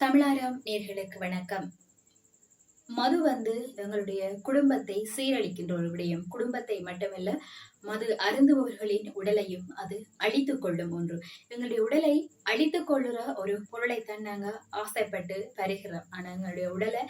தமிழாரம் நேர்களுக்கு வணக்கம். மது எங்களுடைய குடும்பத்தை சீரழிக்கின்ற ஒரு விடயம். குடும்பத்தை மட்டுமல்ல, மது அருந்துபவர்களின் உடலையும் அது அழித்துக் கொள்ளும் ஒன்று. எங்களுடைய உடலை அழித்துக் கொள்ளுற ஒரு பொருளைத்தான் நாங்க ஆசைப்பட்டு தருகிறோம். ஆனா எங்களுடைய உடலை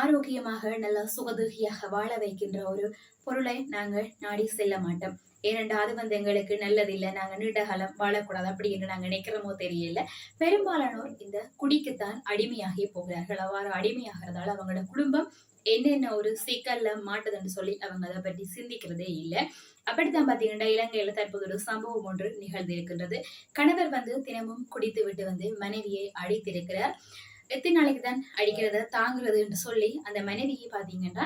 ஆரோக்கியமாக நல்லா சுகதுகியாக வாழ வைக்கின்ற ஒரு பொருளை நாங்கள் நாடி செல்ல மாட்டோம். ஏனென்றா அது எங்களுக்கு நல்லதில்லை, நாங்க நீண்ட காலம் வாழக்கூடாது அப்படி என்று நாங்க நினைக்கிறோமோ தெரியல. பெரும்பாலானோர் இந்த குடிக்குத்தான் அடிமையாகி போகிறார்கள். அவ்வாறு அடிமையாகிறதால அவங்களோட குடும்பம் என்னென்ன ஒரு சிக்கல்ல மாட்டுதுன்னு சொல்லி அவங்க அதை பற்றி சிந்திக்கிறதே இல்லை. அப்படித்தான் பாத்தீங்கன்னா இலங்கையில தற்போது ஒரு சம்பவம் ஒன்று நிகழ்ந்து இருக்கின்றது. கணவர் தினமும் குடித்து விட்டு மனைவியை அடித்திருக்கிறார். எத்தனை நாளைக்கு தான் அடிக்கிறத தாங்குறது என்று சொல்லி அந்த மனைவியை பாத்தீங்கன்னா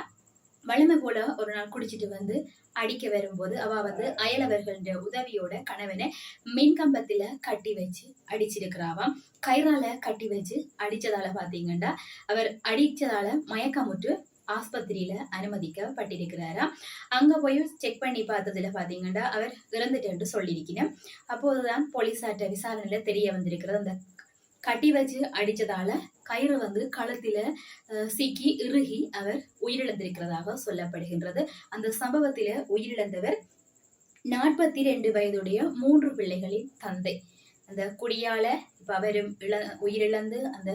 வலிமை போல ஒரு நாள் குடிச்சிட்டு அடிக்க வரும்போது அவ அயலவர்கள உதவியோட கணவனை மின்கம்பத்துல கட்டி வச்சு அடிச்சிருக்கிறாவாம். கயிறால கட்டி வச்சு அடிச்சதால பாத்தீங்கன்னா அவர் அடிச்சதால மயக்கமுற்று ஆஸ்பத்திரியில அனுமதிக்கப்பட்டிருக்கிறாராம். அங்க போய் செக் பண்ணி பார்த்ததுல பாத்தீங்கன்னா அவர் இறந்துட்டு சொல்லியிருக்கிறேன். அப்போதுதான் போலீசார்ட்ட விசாரணையில தெரிய வந்திருக்கிறது. அந்த கட்டி வச்சு அடிச்சதால கயிறு கழுத்தில சிக்கி இறுகி அவர் உயிரிழந்திருக்கிறதாக சொல்லப்படுகின்றது. அந்த சம்பவத்தில உயிரிழந்தவர் 42 வயதுடைய 3 பிள்ளைகளின் தந்தை. அந்த குடியால இப்ப அவரும் உயிரிழந்து அந்த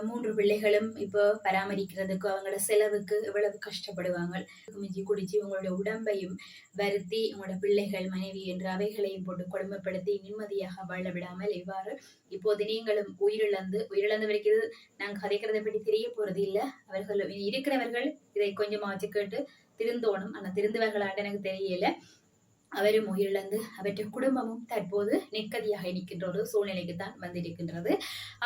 3 பிள்ளைகளும் இப்போ பராமரிக்கிறதுக்கு அவங்களோட செலவுக்கு எவ்வளவு கஷ்டப்படுவாங்க. மிஞ்சி குடிச்சு உங்களுடைய உடம்பையும் வருத்தி உங்களோட பிள்ளைகள் மனைவி என்ற அவைகளையும் போட்டு கொடுமைப்படுத்தி நிம்மதியாக வாழ விடாமல் இவ்வாறு இப்போது நீங்களும் உயிரிழந்து வரைக்கும் நாங்க கதைக்கிறதை பற்றி தெரிய போறது இல்லை. அவர்கள் இருக்கிறவர்கள் இதை கொஞ்சமாச்சு கேட்டு திருந்தோணும். ஆனா திருந்துவர்களாட்டு எனக்கு தெரியல. அவரும் உயிரிழந்து அவற்றை குடும்பமும் தற்போது நிற்கதியாக நிற்கின்ற ஒரு சூழ்நிலைக்கு தான் வந்திருக்கின்றது.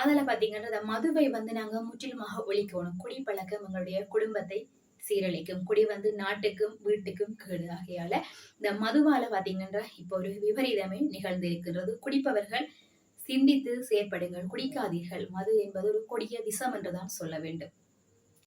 அதில் பார்த்தீங்கன்னா இந்த மதுவை நாங்க முற்றிலுமாக ஒழிக்கணும். குடிப்பழக்கம் எங்களுடைய குடும்பத்தை சீரழிக்கும். குடி நாட்டுக்கும் வீட்டுக்கும் கேடு. ஆகையால இந்த மதுவால பார்த்தீங்கன்னா இப்போ ஒரு விபரீதமே நிகழ்ந்து இருக்கின்றது. குடிப்பவர்கள் சிந்தித்து செயற்படுங்கள், குடிக்காதீர்கள். மது என்பது ஒரு கொடிய விஷம் என்றுதான் சொல்ல வேண்டும்.